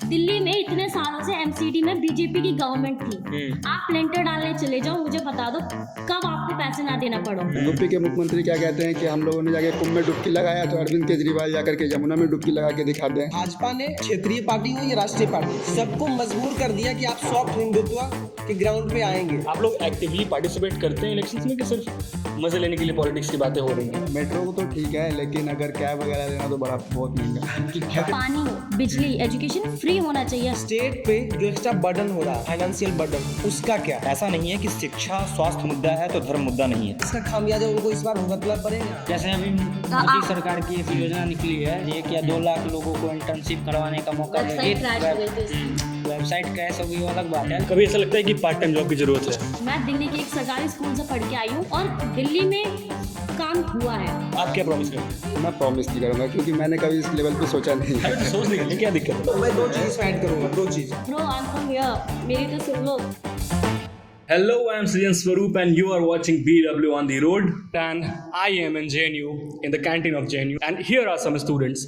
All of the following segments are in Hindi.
दिल्ली में इतने सालों से एमसीडी में बीजेपी की गवर्नमेंट थी। आप लेंटर डालने चले जाओ, मुझे बता दो कब आपको पैसे ना देना पड़े। यूपी के मुख्यमंत्री क्या कहते हैं कि हम लोगों ने जाके कुंभ में डुबकी लगाया तो अरविंद केजरीवाल जाकर के यमुना में डुबकी लगा के दिखा दें। भाजपा ने क्षेत्रीय पार्टी हो या राष्ट्रीय पार्टी, सबको मजबूर कर दिया कि आप सॉफ्ट हिंदुत्व के ग्राउंड पे आएंगे। आप लोग एक्टिवली पार्टिसिपेट करते हैं इलेक्शंस में कि सिर्फ मजे लेने के लिए पॉलिटिक्स की बातें हो रही हैं? मेट्रो को तो ठीक है, लेकिन अगर कैब वगैरह लेना तो बड़ा बहुत महंगा। पानी, बिजली, एजुकेशन फ्री होना चाहिए। स्टेट पे जो एक्स्ट्रा बर्डन हो रहा है, फाइनेंशियल बर्डन, उसका क्या? ऐसा नहीं है कि शिक्षा स्वास्थ्य मुद्दा है तो धर्म मुद्दा नहीं है। इसका खामियाजा उनको इस बार भुगतना पड़ेगा। जैसे अभी मोदी सरकार की एक योजना निकली है, 1 या 2 लाख लोगों को इंटर्नशिप करवाने का मौका वेबसाइट क्रैश हो गई, वो अलग बात है। कभी ऐसा लगता है कि पार्ट टाइम जॉब की जरूरत है? मैं दिल्ली के एक सरकारी स्कूल से पढ़ के आई हूँ और दिल्ली में काम हुआ है। आप क्या प्रॉमिस करते हैं? मैं प्रॉमिस नहीं करूँगा क्योंकि मैंने कभी इस लेवल पे सोचा नहीं है। सोच नहीं है, क्या दिक्कत है? मैं 2 चीज़ ऐड करूँगा, 2 चीज़। No, I am from here, मेरी तो सुन लो। Hello, I am Srijan Swaroop and you are watching BW on the road, and I am in JNU in the canteen of JNU, and here are some students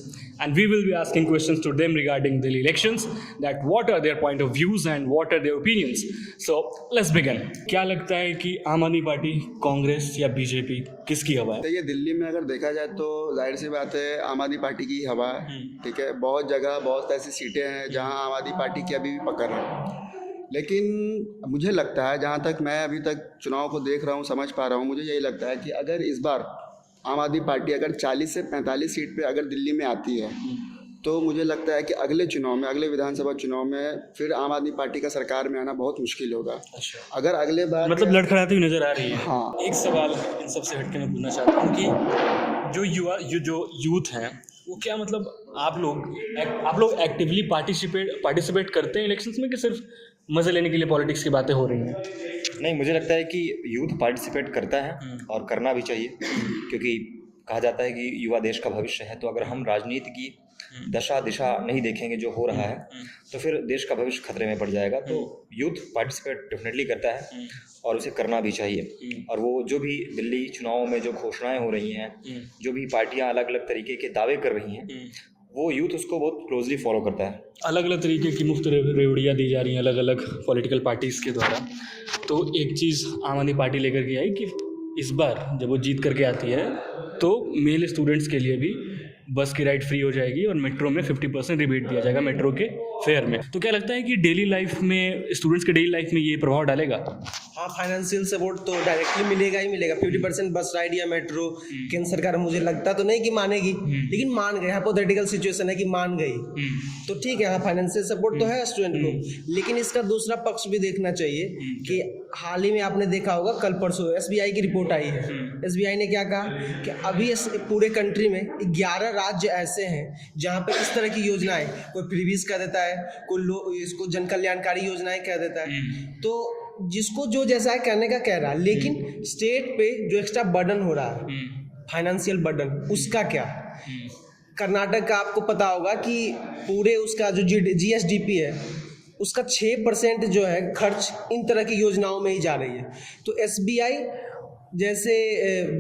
and we will be asking questions to them regarding the elections, that what are their point of views and what are their opinions. So let's begin. क्या लगता है कि आम आदमी पार्टी, कांग्रेस या बीजेपी किसकी हवा है? तो ये दिल्ली में अगर देखा जाए तो जाहिर सी बात है आम आदमी पार्टी की हवा है। ठीक है, बहुत जगह बहुत ऐसी सीटें हैं जहाँ आम आदमी पार्टी की अभी भी पकड़ है, लेकिन मुझे लगता है जहाँ तक मैं अभी तक चुनाव को देख रहा हूँ, समझ पा रहा हूँ, मुझे यही लगता है कि अगर इस बार आम आदमी पार्टी अगर 40 से 45 सीट पे अगर दिल्ली में आती है तो मुझे लगता है कि अगले चुनाव में, अगले विधानसभा चुनाव में फिर आम आदमी पार्टी का सरकार में आना बहुत मुश्किल होगा। अच्छा, अगर अगले बार मतलब लड़खड़ाती हुई नजर आ रही है। हाँ। एक सवाल इन सबसे हटके मैं पूछना चाहता हूँ कि जो यूथ हैं वो क्या, मतलब आप लोग एक्टिवली पार्टिसिपेट करते हैं इलेक्शंस में कि सिर्फ मजे लेने के लिए पॉलिटिक्स की बातें हो रही हैं? नहीं, मुझे लगता है कि यूथ पार्टिसिपेट करता है और करना भी चाहिए, क्योंकि कहा जाता है कि युवा देश का भविष्य है। तो अगर हम राजनीति की दशा दिशा नहीं देखेंगे जो हो रहा है तो फिर देश का भविष्य खतरे में पड़ जाएगा। तो यूथ पार्टिसिपेट डेफिनेटली करता है और उसे करना भी चाहिए। और वो जो भी दिल्ली चुनावों में जो घोषणाएं हो रही हैं, जो भी पार्टियां अलग अलग तरीके के दावे कर रही हैं, वो यूथ उसको बहुत क्लोजली फॉलो करता है। अलग अलग तरीके की मुफ्त रेवड़ियाँ दी जा रही हैं अलग अलग पॉलिटिकल पार्टीज़ के द्वारा। तो एक चीज़ आम आदमी पार्टी लेकर के आई कि इस बार जब वो जीत करके आती है तो मेल स्टूडेंट्स के लिए भी बस की राइड फ्री हो जाएगी और मेट्रो में 50% रिबेट दिया जाएगा मेट्रो के फेयर में। तो क्या लगता है कि डेली लाइफ में, स्टूडेंट्स के डेली लाइफ में ये प्रभाव डालेगा? हाँ, फाइनेंशियल सपोर्ट तो डायरेक्टली मिलेगा ही मिलेगा। 50% बस राइड या मेट्रो केंद्र सरकार मुझे लगता तो नहीं कि मानेगी, लेकिन मान गई। हाइपोथेटिकल सिचुएशन है कि मान गई तो ठीक है, फाइनेंशियल सपोर्ट तो है स्टूडेंट को, लेकिन इसका दूसरा पक्ष भी देखना चाहिए कि हाल ही में आपने देखा होगा, कल परसों एसबीआई की रिपोर्ट आई है। एसबीआई ने क्या कहा कि अभी इस पूरे कंट्री में 11 राज्य ऐसे हैं जहाँ पे इस तरह की योजनाएं, कोई फ्रीबीज कह देता है, कोई इसको जन कल्याणकारी योजनाएं कह देता है। तो जिसको जो जैसा है कहने का कह रहा है, लेकिन स्टेट पे जो एक्स्ट्रा बर्डन हो रहा है, फाइनेंशियल बर्डन, उसका क्या? कर्नाटक का आपको पता होगा कि पूरे उसका जो जीएसडीपी है उसका 6% जो है खर्च इन तरह की योजनाओं में ही जा रही है। तो एसबीआई जैसे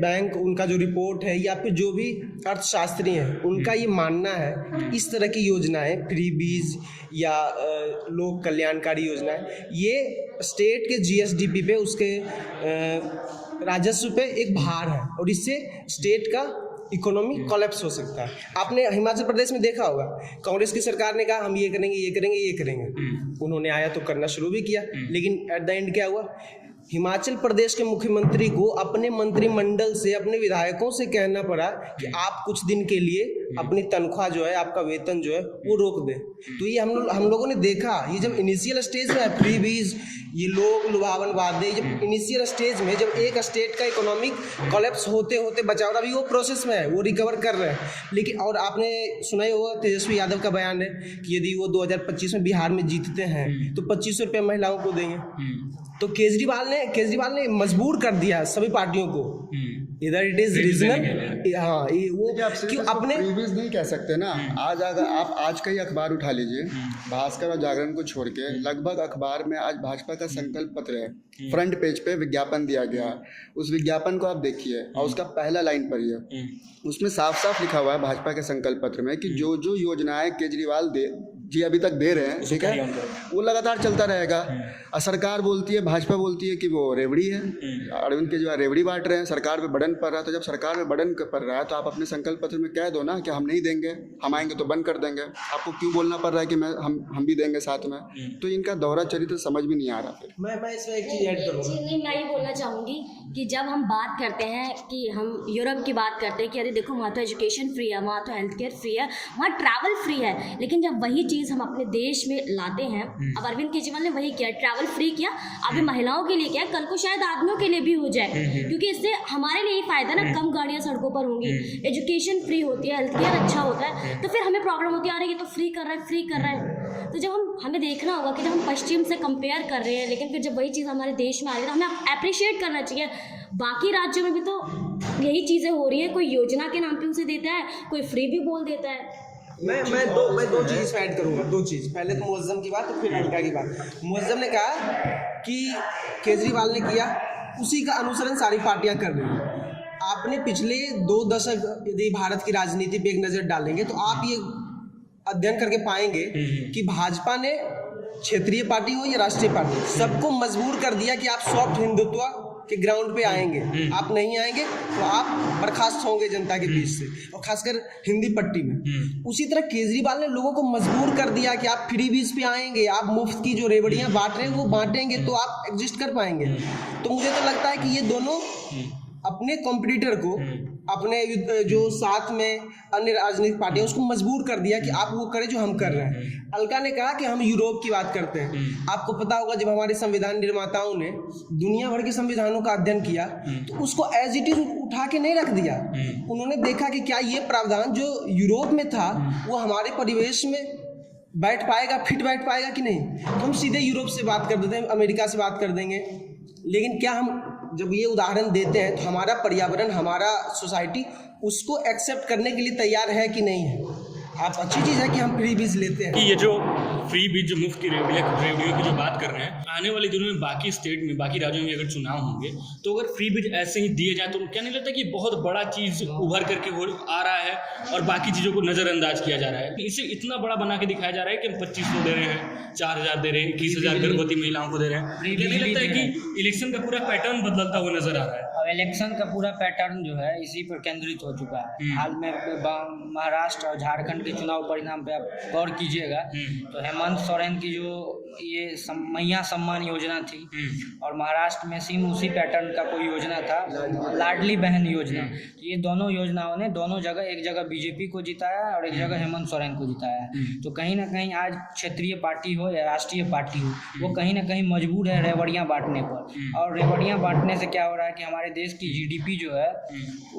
बैंक, उनका जो रिपोर्ट है या फिर जो भी अर्थशास्त्री हैं उनका ये मानना है कि इस तरह की योजनाएं, फ्रीबीज या लोक कल्याणकारी योजनाएं, ये स्टेट के जीएसडीपी पे, उसके राजस्व पे एक भार है और इससे स्टेट का इकोनॉमी कोलैप्स हो सकता है। आपने हिमाचल प्रदेश में देखा होगा, कांग्रेस की सरकार ने कहा हम ये करेंगे, ये करेंगे, ये करेंगे। उन्होंने आया तो करना शुरू भी किया, लेकिन एट द एंड क्या हुआ? हिमाचल प्रदेश के मुख्यमंत्री को अपने मंत्रिमंडल से, अपने विधायकों से कहना पड़ा कि आप कुछ दिन के लिए अपनी तनख्वाह जो है, आपका वेतन जो है वो रोक दें। तो ये हम लोगों ने देखा, ये जब इनिशियल स्टेज में है, फ्रीबीज, ये लोग लुभावन वादे, जब इनिशियल स्टेज में, जब एक स्टेट का इकोनॉमिक कोलैप्स होते होते बचा, और अभी वो प्रोसेस में है, वो रिकवर कर रहे हैं। लेकिन और आपने सुना ही होगा, तेजस्वी यादव का बयान है कि यदि वो 2025 में बिहार में जीतते हैं तो 2500 रुपये महिलाओं को देंगे। तो केजरीवाल ने मजबूर कर दिया सभी पार्टियों को, इधर इट इज रीजनल। हाँ, वो क्यों अपने प्रीवियस नहीं कह सकते ना। आज अगर आप आज का ही अखबार उठा लीजिए, भास्कर और जागरण को छोड़ के लगभग अखबार में आज भाजपा का संकल्प पत्र है, फ्रंट पेज पे विज्ञापन दिया गया। उस विज्ञापन को आप देखिए और उसका पहला लाइन पढ़िए, उसमें साफ साफ लिखा हुआ है भाजपा के संकल्प पत्र में कि जो जो योजनाएं केजरीवाल जी अभी तक दे रहे हैं, ठीक है, वो लगातार चलता रहेगा। और सरकार बोलती है, भाजपा बोलती है कि वो रेवड़ी है, अरविंद केजरीवाल रेवड़ी बांट रहे हैं, सरकार पे बर्डन पड़ रहा है। तो जब सरकार पे बर्डन पड़ रहा है तो आप अपने संकल्प पत्र में कह दो ना कि हम नहीं देंगे, हम आएंगे तो बंद कर देंगे। आपको क्यों बोलना पड़ रहा है कि हम भी देंगे साथ में? तो इनका दोहरा चरित्र समझ भी नहीं आ रहा। फिर मैं इसमें एक चीज़ ऐड करूँगा। नहीं, मैं ये बोलना चाहूँगी कि जब हम बात करते हैं कि हम यूरोप की बात करते हैं कि अरे देखो वहाँ तो एजुकेशन फ्री है, वहाँ तो हेल्थ केयर फ्री है, वहाँ ट्रैवल फ्री है, लेकिन जब वही चीज़ हम अपने देश में लाते हैं, अब अरविंद केजरीवाल ने वही किया, ट्रैवल फ्री किया, अभी महिलाओं के लिए किया, कल को शायद आदमियों के लिए भी हो जाए, क्योंकि इससे हमारे लिए ही फायदा ना, कम गाड़ियाँ सड़कों पर होंगी, एजुकेशन फ्री होती है, हेल्थ केयर अच्छा होता है, तो फिर हमें प्रॉब्लम होती है अरे ये तो फ्री कर रहा है। तो जब हमें देखना होगा कि जब हम पश्चिम से कंपेयर कर रहे हैं, लेकिन फिर जब वही चीज़ हमारे देश में आ रही है तो हमें अप्रिशिएट करना चाहिए। बाकी राज्यों में भी तो यही चीज़ें हो रही हैं, कोई योजना के नाम पे उसे देता है, कोई फ्री भी बोल देता है। मैं दो चीज़ ऐड करूँगा, दो चीज़। पहले तो मुअज्जम की बात और फिर अलका की बात। मुअज्जम ने कहा कि केजरीवाल ने किया, उसी का अनुसरण सारी पार्टियां कर रही हैं। आपने पिछले 2 दशक यदि भारत की राजनीति पे एक नज़र डालेंगे तो आप ये अध्ययन करके पाएंगे कि भाजपा ने क्षेत्रीय पार्टी हो या राष्ट्रीय पार्टी, सबको मजबूर कर दिया कि आप सॉफ्ट हिंदुत्व के ग्राउंड पे आएंगे, आप नहीं आएंगे तो आप बर्खास्त होंगे जनता के बीच से, और खासकर हिंदी पट्टी में। उसी तरह केजरीवाल ने लोगों को मजबूर कर दिया कि आप फ्री बीज पे आएंगे, आप मुफ्त की जो रेवड़ियाँ बांट रहे हैं वो बांटेंगे तो आप एग्जिस्ट कर पाएंगे। तो मुझे तो लगता है कि ये दोनों अपने कॉम्पिटिटर को, अपने जो साथ में अन्य राजनीतिक पार्टियां, उसको मजबूर कर दिया कि आप वो करें जो हम कर रहे हैं। अलका ने कहा कि हम यूरोप की बात करते हैं। आपको पता होगा जब हमारे संविधान निर्माताओं ने दुनिया भर के संविधानों का अध्ययन किया तो उसको एज इट इज उठा के नहीं रख दिया। उन्होंने देखा कि क्या ये प्रावधान जो यूरोप में था वो हमारे परिवेश में बैठ पाएगा, फिट बैठ पाएगा कि नहीं। तो हम सीधे यूरोप से बात कर देते हैं, अमेरिका से बात कर देंगे। लेकिन क्या हम जब ये उदाहरण देते हैं तो हमारा पर्यावरण, हमारा सोसाइटी उसको एक्सेप्ट करने के लिए तैयार है कि नहीं है। आप अच्छी चीज़ है कि हम फ्री बीज लेते हैं। कि ये जो फ्री बीज, जो मुफ्त की रेवड़ियों की जो बात कर रहे हैं, आने वाले दिनों में बाकी स्टेट में, बाकी राज्यों में अगर चुनाव होंगे तो अगर फ्री बीज ऐसे ही दिए जाए तो क्या नहीं लगता कि बहुत बड़ा चीज़ उभर करके आ रहा है और बाकी चीज़ों को नज़रअंदाज किया जा रहा है। इसे इतना बड़ा बना के दिखाया जा रहा है कि हम 2500 दे रहे हैं, 4000 दे रहे हैं, 21,000 गर्भवती महिलाओं को दे रहे हैं। क्या नहीं लगता है कि इलेक्शन का पूरा पैटर्न बदलता हुआ नजर आ रहा है? अब इलेक्शन का पूरा पैटर्न जो है इसी पर केंद्रित हो चुका है। हाल में महाराष्ट्र और झारखंड के चुनाव परिणाम पे आप गौर कीजिएगा तो हेमंत सोरेन की जो ये मैया सम्मान योजना थी और महाराष्ट्र में सेम उसी पैटर्न का कोई योजना था, लाडली बहन योजना। तो ये दोनों योजनाओं ने दोनों जगह, एक जगह बीजेपी को जिताया और एक जगह हेमंत सोरेन को जिताया। तो कहीं ना कहीं आज क्षेत्रीय पार्टी हो या राष्ट्रीय पार्टी हो, वो कहीं ना कहीं मजबूर है रेवड़ियाँ बांटने पर। और रेवड़ियाँ बांटने से क्या हो रहा है कि हमारे देश की जीडीपी जो है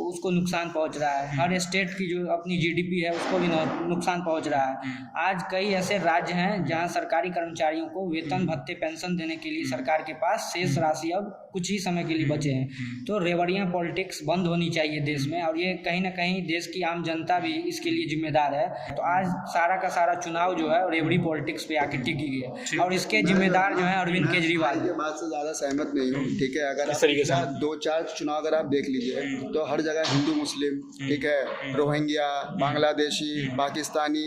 उसको नुकसान पहुंच रहा है। हर स्टेट की जो अपनी जीडीपी है उसको भी नुकसान पहुंच रहा है। आज कई ऐसे राज्य हैं जहां सरकारी कर्मचारियों को वेतन भत्ते पेंशन देने के लिए सरकार के पास शेष राशि अब कुछ ही समय के लिए बचे हैं। तो रेवड़ियाँ पॉलिटिक्स बंद होनी चाहिए देश में, और ये कहीं ना कहीं देश की आम जनता भी इसके लिए जिम्मेदार है। तो आज सारा का सारा चुनाव जो है रेवड़ी पॉलिटिक्स पे आके टिकी गई है और इसके जिम्मेदार जो है अरविंद केजरीवाल। ये बात से ज़्यादा सहमत नहीं हूँ, ठीक है। अगर 2-4 चुनाव अगर आप देख लीजिए तो हर जगह हिंदू मुस्लिम, ठीक है, रोहिंग्या, बांग्लादेशी, पाकिस्तानी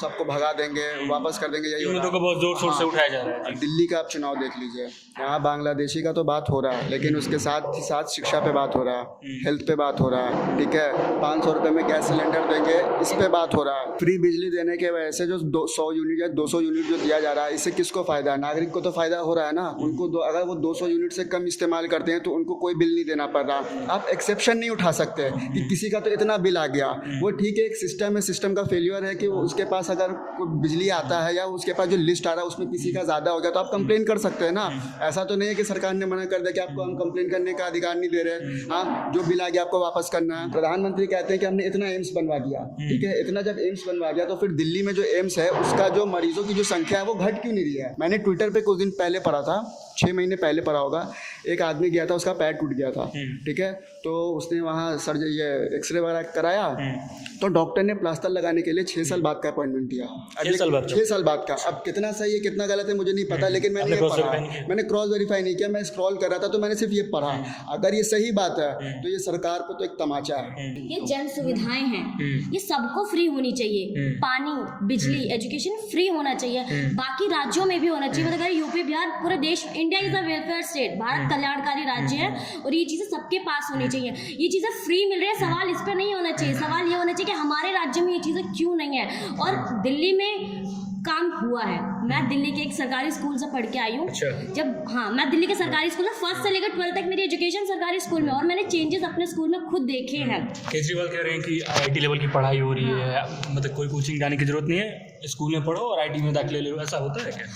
सबको भगा देंगे, वापस कर देंगे, यही हो रहा है। बहुत जोर शोर से उठाया जा रहा है। दिल्ली का आप चुनाव देख लीजिए, यहाँ बांग्लादेशी का तो बात हो रहा है, लेकिन उसके साथ ही साथ शिक्षा पे बात हो रहा है, हेल्थ पे बात हो रहा है, ठीक है, 500 रुपये में गैस सिलेंडर देंगे, इस पे बात हो रहा है। फ्री बिजली देने के वजह से जो 100 यूनिट या 200 यूनिट जो दिया जा रहा है, इससे किसको फ़ायदा है? नागरिक को तो फ़ायदा हो रहा है ना। उनको अगर वो 200 यूनिट से कम इस्तेमाल करते हैं तो उनको कोई बिल नहीं देना पड़ रहा। आप एक्सेप्शन नहीं उठा सकते कि किसी का तो इतना बिल आ गया, वो ठीक है, एक सिस्टम है, सिस्टम का फेलियर है कि उसके पास अगर कोई बिजली आता है या उसके पास जो लिस्ट आ रहा है उसमें किसी का ज़्यादा हो गया तो आप कंप्लेन कर सकते हैं ना। ऐसा तो नहीं है कि सरकार ने मना कर दिया कि आपको हम कंप्लेन करने का अधिकार नहीं दे रहे। हाँ, जो बिल आ गया आपको वापस करना है। प्रधानमंत्री कहते हैं कि हमने इतना एम्स बनवा दिया, ठीक है, इतना जब एम्स बनवा दिया तो फिर दिल्ली में जो एम्स है उसका जो मरीजों की जो संख्या है वो घट क्यों नहीं रही है? मैंने ट्विटर पे कुछ दिन पहले पढ़ा था 6 महीने पहले पड़ा होगा, एक आदमी गया था, उसका पैर टूट गया था, ठीक है, तो उसने वहाँ सर्जरी एक्सरे वगैरह कराया, तो डॉक्टर ने प्लास्टर लगाने के लिए 6 साल बाद का अपॉइंटमेंट दिया। 6 साल बाद का। अब कितना सही है कितना गलत है मुझे नहीं पता, लेकिन मैंने ये पढ़ा, मैंने क्रॉस वेरीफाई नहीं किया, मैं स्क्रॉल कर रहा था तो मैंने सिर्फ ये पढ़ा। अगर ये सही बात है तो ये सरकार को तो एक तमाचा है। ये जन सुविधाएं हैं, ये सबको फ्री होनी चाहिए। पानी, बिजली, एजुकेशन फ्री होना चाहिए। बाकी राज्यों में भी होना चाहिए। मतलब अगर यूपी, बिहार, पूरे देश, India is a welfare state, Bharat कल्याणकारी राज्य है और ये चीज़ें सबके पास होनी चाहिए। ये चीज़ें फ्री मिल रही है, सवाल इस पर नहीं होना चाहिए। सवाल ये होना चाहिए कि हमारे राज्य में ये चीज़ें क्यों नहीं है। और दिल्ली में काम हुआ है। मैं दिल्ली के एक सरकारी स्कूल से पढ़ के आई हूँ। मैं दिल्ली के सरकारी स्कूल में 1st से लेकर 12th तक मेरी एजुकेशन सरकारी स्कूल में, और मैंने चेंजेस अपने स्कूल में खुद देखे हैं। केजरीवाल कह रहे हैं कि IIT लेवल की पढ़ाई हो रही है, मतलब कोई कोचिंग जाने की जरूरत नहीं है, स्कूल में पढ़ो और IIT में दाखिले ले लो, ऐसा होता है क्या?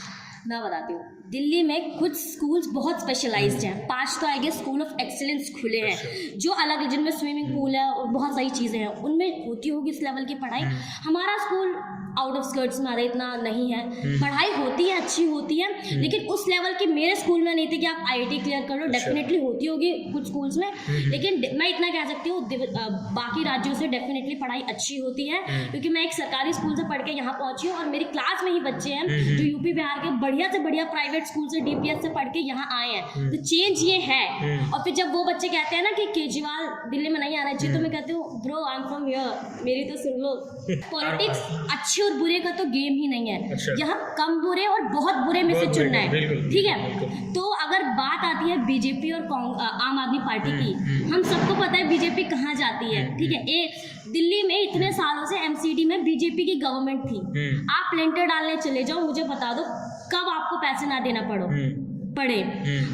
मैं बताती हूँ, दिल्ली में कुछ स्कूल्स बहुत स्पेशलाइज्ड हैं। 5 तो I guess school of excellence खुले हैं जो अलग, जिनमें स्विमिंग पूल है और बहुत सारी चीज़ें हैं, उनमें होती होगी इस लेवल की पढ़ाई। हमारा स्कूल आउट ऑफ स्कर्ट्स में इतना नहीं है, पढ़ाई होती है, अच्छी होती है, लेकिन उस लेवल की मेरे स्कूल में नहीं थी कि आप IIT क्लियर कर लो। डेफिनेटली होती होगी कुछ स्कूल्स में, लेकिन मैं इतना कह सकती हूँ बाकी राज्यों से डेफिनेटली पढ़ाई अच्छी होती है, क्योंकि मैं एक सरकारी स्कूल से पढ़ के यहाँ पहुँची हूँ और मेरी क्लास में ही बच्चे हैं जो यूपी बिहार के बढ़िया से बढ़िया प्राइवेट स्कूल से DPS से पढ़ के यहाँ आए हैं। तो चेंज ये है। और फिर जब वो बच्चे कहते हैं ना कि केजरीवाल दिल्ली में नहीं आना चाहिए, तो मैं कहती हूँ bro I am from here, मेरी तो सुन लो। पॉलिटिक्स अच्छे और बुरे का तो गेम ही नहीं है। यहाँ कम बुरे और बहुत बुरे में से चुनना है, ठीक है। तो अगर बात आती है बीजेपी और आम आदमी पार्टी की, हम सबको पता है बीजेपी कहाँ जाती है, ठीक है। दिल्ली में इतने सालों से MCD में बीजेपी की गवर्नमेंट थी। आप लेंटर डालने चले जाओ, मुझे बता दो कब आपको पैसे ना देना पड़े।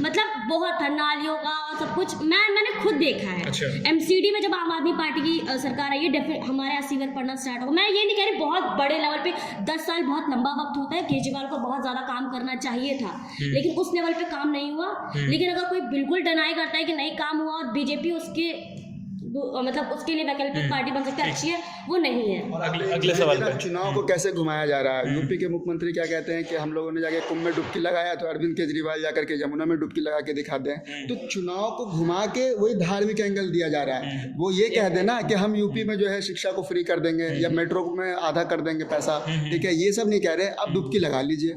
मतलब बहुत नालियों का और सब कुछ मैंने खुद देखा है। MCD में जब आम आदमी पार्टी की सरकार आई है, हमारे यहाँ सीवर पढ़ना स्टार्ट हो। मैं ये नहीं कह रही बहुत बड़े लेवल पे, 10 साल बहुत लंबा वक्त होता है, केजरीवाल को बहुत ज़्यादा काम करना चाहिए था, लेकिन उस लेवल पे काम नहीं हुआ। लेकिन अगर कोई बिल्कुल डिनाई करता है कि नहीं काम हुआ और बीजेपी उसके मतलब उसके लिए वैकल्पिक पार्टी बन सकती है, अच्छी है, वो नहीं है। और अगले सवाल पे चुनाव को कैसे घुमाया जा रहा है। यूपी के मुख्यमंत्री क्या कहते हैं कि हम लोगों ने जाके कुंभ में डुबकी लगाया, तो अरविंद केजरीवाल जाकर के यमुना में डुबकी लगा के दिखाते हैं। तो चुनाव को घुमा के वही धार्मिक एंगल दिया जा रहा है। वो ये कह देना कि हम यूपी में जो है शिक्षा को फ्री कर देंगे या मेट्रो में आधा कर देंगे पैसा, ठीक है, ये सब नहीं कह रहे। आप डुबकी लगा लीजिए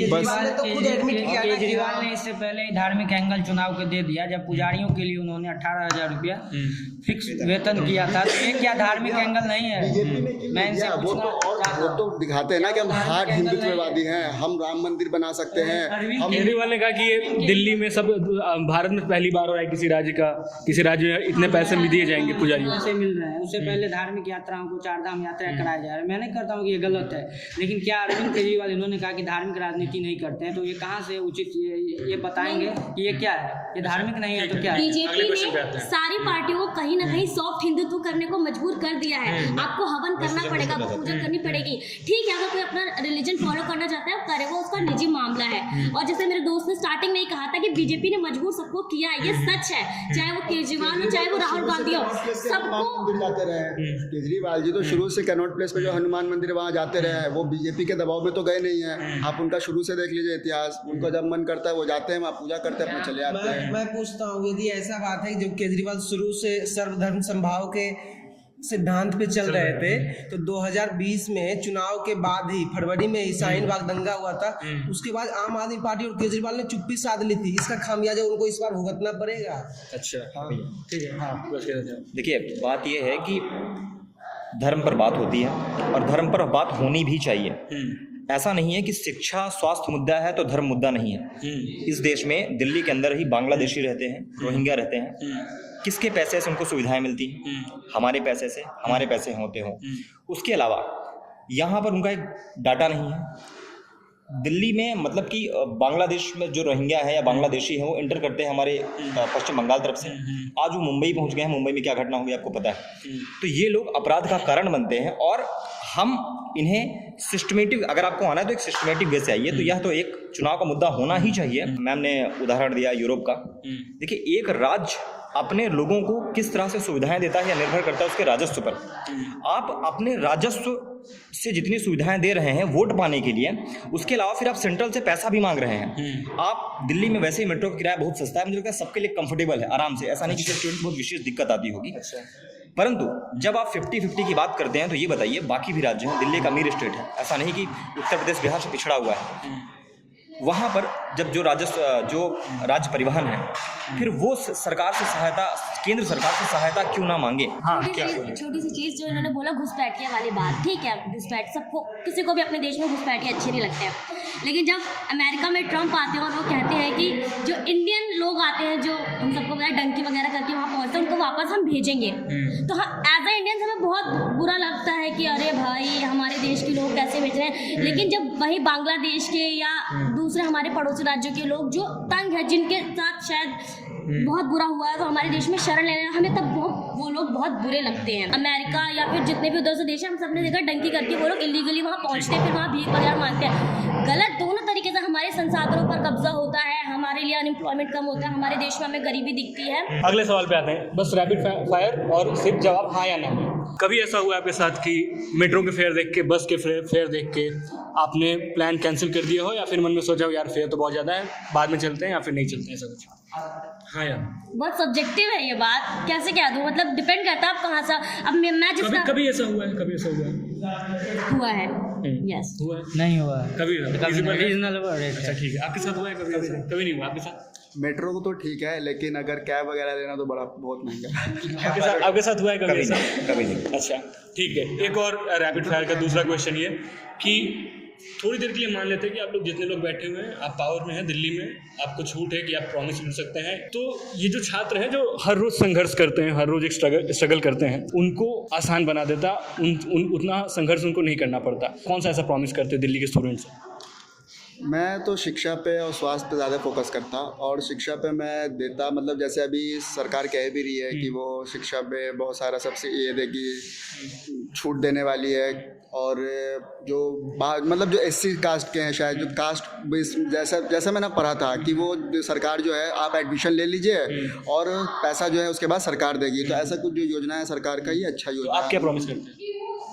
बस। केजरीवाल ने इससे पहले धार्मिक एंगल चुनाव को दे दिया, जब पुजारियों के लिए उन्होंने 18,000 रुपया फिक्स वेतन किया था। तो ये क्या धार्मिक एंगल नहीं है? मैं इनसे वो तो दिखाते हैं ना कि हम हार्ड हिंदुत्ववादी हैं, हम राम मंदिर बना सकते हैं। केजरीवाल ने कहा कि ये दिल्ली में सब भारत में पहली बार हो रहा है, किसी राज्य में इतने पैसे भी दिए जाएंगे पुजारियों से मिल रहे हैं। उससे पहले धार्मिक यात्राओं को 4 धाम यात्रा कराया जा रहा है। मैं नहीं करता हूँ कि ये गलत है, लेकिन क्या अरविंद केजरीवाल इन्होंने कहा कि धार्मिक राजनीति नहीं करते हैं, तो ये कहाँ से उचित ये बताएंगे कि ये क्या है? ये धार्मिक नहीं है तो क्या है? बीजेपी ने सारी पार्टियों को कहीं ना कहीं सॉफ्ट हिंदुत्व करने को मजबूर कर दिया है। आपको हवन करना पड़ेगा, आपको पूजा करनी पड़ेगी, ठीक है। अगर कोई अपना रिलीजन फॉलो करना चाहता है करे, वो उसका निजी मामला है। और जैसे मेरे दोस्त ने स्टार्टिंग में ही कहा था कि बीजेपी ने मजबूर सबको किया है, ये सच है। चाहे वो केजरीवाल हो, चाहे वो राहुल गांधी हो, सबको जाते रहे। केजरीवाल जी तो शुरू से कैनॉट प्लेस पे जो हनुमान मंदिर वहाँ जाते रहे हैं, वो बीजेपी के दबाव में तो गए नहीं है। आप उनका शुरू से देख लीजिए इतिहास, उनको जब मन करता है वो जाते हैं, वहाँ पूजा करते हैं, अपने चले आते हैं। मैं पूछता हूँ, यदि ऐसा बात है कि जब केजरीवाल शुरू से सर्वधर्म समभाव के सिद्धांत पे चल रहे थे, तो 2020 में चुनाव के बाद ही फरवरी में शाहीन बाग दंगा हुआ था, उसके बाद आम आदमी पार्टी और केजरीवाल ने चुप्पी साध ली थी। इसका खामियाजा उनको इस बार भुगतना पड़ेगा। अच्छा, हाँ ठीक है। हाँ, देखिए, बात यह है कि धर्म पर बात होती है और धर्म पर बात होनी भी चाहिए। ऐसा नहीं है कि शिक्षा स्वास्थ्य मुद्दा है तो धर्म मुद्दा नहीं है। इस देश में दिल्ली के अंदर ही बांग्लादेशी रहते हैं, रोहिंग्या रहते हैं। किसके पैसे से उनको सुविधाएं मिलती हैं? हमारे पैसे से, हमारे पैसे होते हों। उसके अलावा यहाँ पर उनका एक डाटा नहीं है। दिल्ली में मतलब कि बांग्लादेश में जो रोहिंग्या है या बांग्लादेशी है, वो एंटर करते हैं हमारे पश्चिम बंगाल तरफ से। आज वो मुंबई पहुंच गए हैं। मुंबई में क्या घटना हुई आपको पता है। तो ये लोग अपराध का कारण बनते हैं और हम इन्हें सिस्टमेटिक, अगर आपको आना है तो एक सिस्टमेटिक वे से आइए। तो यह तो एक चुनाव का मुद्दा होना ही चाहिए। मैम ने उदाहरण दिया यूरोप का। देखिए, एक राज्य अपने लोगों को किस तरह से सुविधाएं देता है या निर्भर करता है उसके राजस्व पर। आप अपने राजस्व से जितनी सुविधाएं दे रहे हैं वोट पाने के लिए, उसके अलावा फिर आप सेंट्रल से पैसा भी मांग रहे हैं। आप दिल्ली में वैसे ही मेट्रो का किराया बहुत सस्ता है, मुझे लगता है सबके लिए कंफर्टेबल है, आराम से, ऐसा नहीं कि स्टूडेंट बहुत विशेष दिक्कत आती होगी। परंतु जब आप 50-50 की बात करते हैं तो ये बताइए, बाकी भी राज्य हैं, दिल्ली एक अमीर स्टेट है, ऐसा नहीं कि उत्तर प्रदेश बिहार से पिछड़ा हुआ है। वहाँ पर जब जो राज्य परिवहन है, फिर वो सरकार से सहायता, केंद्र सरकार से सहायता क्यों ना मांगे। हाँ, छोटी सी चीज़ जो इन्होंने बोला घुसपैठिया वाली बात, ठीक है, घुसपैठ सबको, किसी को भी अपने देश में घुसपैठिए अच्छे नहीं लगते हैं, लेकिन जब अमेरिका में ट्रम्प आते हैं और वो कहते हैं कि जो इंडियन लोग आते हैं, जो हम सबको पता है डंकी वगैरह करके वहाँ पहुँचते हैं, उनको वापस हम भेजेंगे, तो हाँ एज ए इंडियन हमें बहुत बुरा लगता है कि अरे भाई हमारे देश के लोग कैसे भेज रहे हैं। लेकिन जब वही बांग्लादेश के या दूसरे हमारे पड़ोसी राज्यों के लोग जो तंग है, जिनके साथ शायद बहुत बुरा हुआ है, तो हमारे देश में शरण लेने हमें तब वो लोग बहुत बुरे लगते हैं। अमेरिका या फिर जितने भी उधर से देश हैं, हम सबने देखा डंकी करके वो लोग इलीगली वहाँ पहुँचते हैं, फिर वहाँ भीख वगैरह मांगते हैं। गलत, दोनों तरीके से हमारे संसाधनों पर कब्जा होता है, हमारे लिए अनएम्प्लॉयमेंट कम होता है, हमारे देश में हमें गरीबी दिखती है। अगले सवाल पे आते हैं, बस रैपिड फायर और सिर्फ जवाब हाँ या ना में। कभी ऐसा हुआ आपके साथ कि मेट्रो के फेयर देख के, बस के फेयर देख के आपने प्लान कैंसिल कर दिया हो, या फिर मन में सोचा हो यार फेयर तो बहुत ज़्यादा है, बाद में चलते हैं, या फिर नहीं चलते हैं, ऐसा कुछ? हाँ यार, बहुत सब्जेक्टिव है ये बात, कैसे कह दूँ, मतलब डिपेंड करता है आप कहाँ से। अब मैं जिसका कभी ऐसा हुआ है, कभी ऐसा हुआ है? हुआ है, यस हुआ है, नहीं हुआ है कभी रीजनल रेट। अच्छा ठीक है, आपके साथ हुआ है कभी नहीं हुआ आपके साथ? मेट्रो को तो ठीक है, लेकिन अगर कैब वगैरह लेना तो बहुत महंगा है। आपके साथ हुआ है कभी? कभी नहीं। अच्छा ठीक है, एक और रैपिड फायर का दूसरा क्वेश्चन ये कि थोड़ी देर के लिए मान लेते हैं कि आप लोग जितने लोग बैठे हुए हैं, आप पावर में हैं दिल्ली में, आपको छूट है कि आप प्रॉमिस ले सकते हैं, तो ये जो छात्र हैं जो हर रोज़ संघर्ष करते हैं, हर रोज़ एक स्ट्रगल करते हैं, उनको आसान बना देता, उतना संघर्ष उनको नहीं करना पड़ता। कौन सा ऐसा प्रॉमिस करते हैं दिल्ली के स्टूडेंट्स? मैं तो शिक्षा पे और स्वास्थ्य पे ज़्यादा फोकस करता, और शिक्षा पे मैं देता, मतलब जैसे अभी सरकार कह भी रही है कि वो शिक्षा पे बहुत सारा सब्सिडी ये देगी, छूट देने वाली है, और जो मतलब जो SC कास्ट के हैं, शायद जो कास्ट जैसा मैंने पढ़ा था कि वो सरकार जो है, आप एडमिशन ले लीजिए और पैसा जो है उसके बाद सरकार देगी, तो ऐसा कुछ जो योजना है सरकार का, ये अच्छा योजना है। आप क्या प्रॉमिस करते हैं?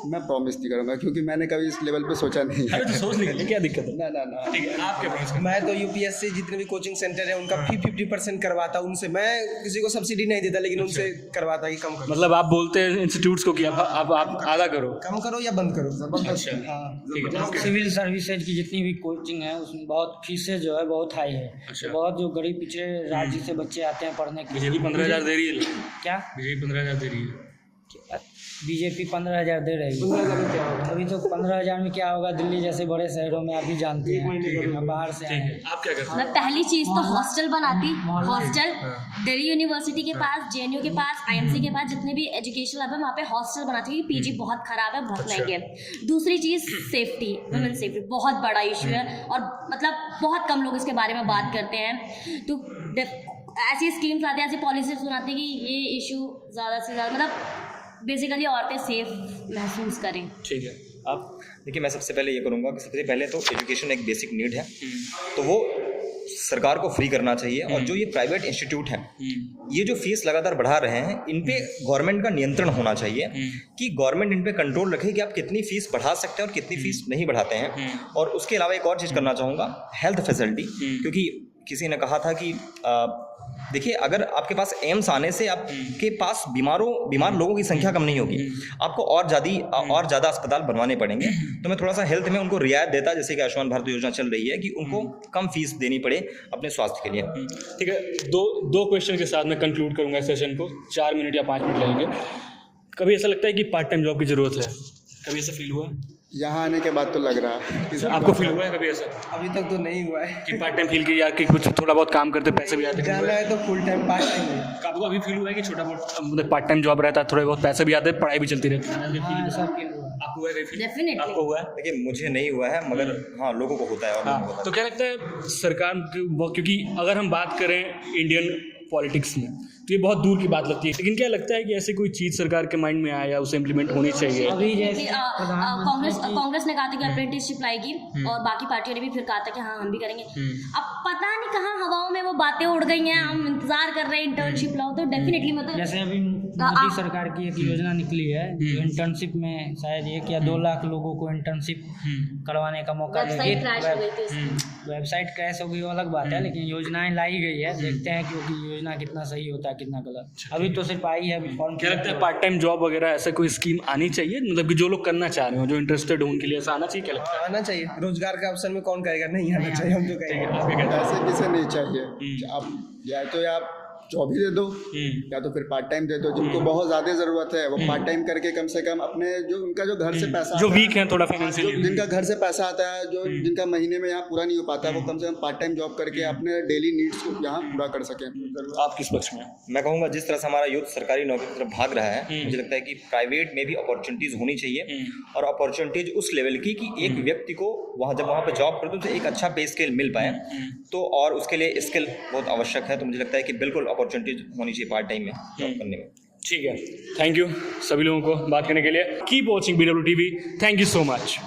मैं प्रॉमिस नहीं करूँगा क्योंकि मैंने कभी इस लेवल पे सोचा नहीं है। अरे तो सोच लीजिए, क्या दिक्कत है? ना ठीक है, आप क्या प्रॉमिस करते हैं? मैं तो UPSC जितने भी कोचिंग सेंटर है उनका 50% करवाता, उनसे मैं किसी को सब्सिडी नहीं देता, लेकिन उनसे करवाता कि कम करो। मतलब आप बोलते हैं इंस्टीट्यूट्स को कि आप आधा करो, कम करो या बंद करो। अच्छा ठीक है। सिविल सर्विसेज की जितनी भी कोचिंग है उसमें बहुत फीसें जो है बहुत हाई है। अच्छा। बहुत जो गरीब पिछड़े राज्य से बच्चे आते हैं पढ़ने के लिए। बीजेपी 15,000 दे रही है। क्या बीजेपी 15,000 दे रही है? बीजेपी 15,000 दे रही है। अभी तो 15,000 में क्या होगा, दिल्ली जैसे बड़े शहरों में आप भी जानते हैं, बाहर से आए हैं। आप क्या करते हैं? मैं पहली चीज़ तो हॉस्टल बनाती, हॉस्टल दिल्ली यूनिवर्सिटी के पास, JNU के पास, IMC के पास जितने भी एजुकेशन हब है वहाँ पे हॉस्टल बनाती, क्योंकि PG बहुत ख़राब है, बहुत महंगे है। दूसरी चीज़ सेफ्टी, वुमेन सेफ्टी बहुत बड़ा इशू है, और मतलब बहुत कम लोग इसके बारे में बात करते हैं। तो ऐसी स्कीम्स आती हैं, ऐसी पॉलिसीज बनाती हैं कि ये इशू ज़्यादा से ज़्यादा, मतलब बेसिकली औरतें सेफ महसूस करें। ठीक है, आप देखिए, मैं सबसे पहले ये करूँगा कि सबसे पहले तो एजुकेशन एक बेसिक नीड है, तो वो सरकार को फ्री करना चाहिए। और जो ये प्राइवेट इंस्टीट्यूट हैं, ये जो फीस लगातार बढ़ा रहे हैं, इन पे गवर्नमेंट का नियंत्रण होना चाहिए कि गवर्नमेंट इन पे कंट्रोल रखे कि आप कितनी फीस बढ़ा सकते हैं और कितनी फीस नहीं बढ़ाते हैं। और उसके अलावा एक और चीज़ करना चाहूँगा, हेल्थ फैसिलिटी, क्योंकि किसी ने कहा था कि देखिए, अगर आपके पास एम्स आने से आपके पास बीमार लोगों की संख्या कम नहीं होगी, आपको और ज़्यादा अस्पताल बनवाने पड़ेंगे। तो मैं थोड़ा सा हेल्थ में उनको रियायत देता, जैसे कि आयुष्मान भारत योजना चल रही है, कि उनको कम फीस देनी पड़े अपने स्वास्थ्य के लिए। ठीक है, दो क्वेश्चन के साथ मैं कंक्लूड करूंगा इस सेशन को। 4 मिनट या 5 मिनट लगेंगे। कभी ऐसा लगता है कि पार्ट टाइम जॉब की ज़रूरत है? कभी ऐसा फील हुआ? यहाँ आने के बाद तो लग रहा है। आपको फील हुआ है कभी ऐसा अभी तक तो नहीं हुआ है कि पार्ट टाइम फील किया कि कुछ थोड़ा बहुत काम करते पैसे भी आते? जाना है तो फुल टाइम पार्ट टाइम है। आपको अभी फील हुआ है कि छोटा बहुत मतलब पार्ट टाइम जॉब रहता है, थोड़े बहुत पैसे भी आते हैं, पढ़ाई भी चलती रहती है? आपको हुआ है? डेफिनेटली आपको हुआ है? देखिए, मुझे नहीं हुआ है, मगर हाँ, लोगों को होता है। और हाँ, तो क्या लगता है सरकार, क्योंकि अगर हम बात करें इंडियन पॉलिटिक्स में, तो ये बहुत दूर की बात लगती है। लेकिन क्या लगता है कि ऐसे कोई चीज़ सरकार के माइंड में आया या उसे इम्प्लीमेंट होनी चाहिए? अभी जैसे कांग्रेस ने कहा था कि अप्रेंटिसशिप लाएगी और बाकी पार्टियों ने भी फिर कहा था कि हाँ हम भी करेंगे। अब पता नहीं कहाँ हवाओं में वो बातें उड़ गई हैं, हम इंतजार कर रहे हैं इंटर्नशिप लाओ, तो डेफिनेटली मतलब जैसे अभी मोदी सरकार की एक योजना निकली है जो इंटर्नशिप में शायद 1 या 2 लाख लोगों को इंटर्नशिप करवाने का मौका वेबसाइट क्रैश हो गई थी इसकी। वेबसाइट क्रैश हो गई वो अलग बात है, लेकिन योजनाएं लाई गई है, देखते हैं क्योंकि योजना कितना सही होता है कितना गलत। अभी तो सिर्फ आई है, अभी फॉर्म क्या लगता है पार्ट टाइम जॉब वगैरह ऐसा कोई स्कीम आनी चाहिए, मतलब कि जो लोग करना चाह रहे हो, जो इंटरेस्टेड हो उनके लिए ऐसा आना चाहिए? क्या लगता है? आना चाहिए, रोजगार का ऑप्शन में कौन कहेगा नहीं आना चाहिए, हम तो कहेंगे। ऐसे किसे नहीं चाहिए, आप या तो आप जॉब ही दे दो या तो फिर पार्ट टाइम दे दो। जिनको बहुत ज़्यादा ज़रूरत है वो पार्ट टाइम करके कम से कम अपने जो उनका जो घर से पैसा जो आता है, वीक है थोड़ा जो फाइनेंशियली, जिनका घर से पैसा आता है, जो जिनका महीने में यहाँ पूरा नहीं हो पाता है, वो कम से कम पार्ट टाइम जॉब करके अपने डेली नीड्स को यहाँ पूरा कर सकें। आप किस पक्ष में? मैं कहूँगा जिस तरह से हमारा यूथ सरकारी नौकरी की तरफ भाग रहा है, मुझे लगता है कि प्राइवेट में भी अपॉर्चुनिटीज़ होनी चाहिए, और अपॉर्चुनिटीज उस लेवल की कि एक व्यक्ति को जब वहाँ पर जॉब करते तो एक अच्छा पे स्केल मिल पाए, तो और उसके लिए स्किल बहुत आवश्यक है। तो मुझे लगता है कि बिल्कुल अपॉर्चुनिटीज होनी चाहिए पार्ट टाइम में जॉब करने में। ठीक है, थैंक यू सभी लोगों को बात करने के लिए। Keep watching BW TV, thank you so much.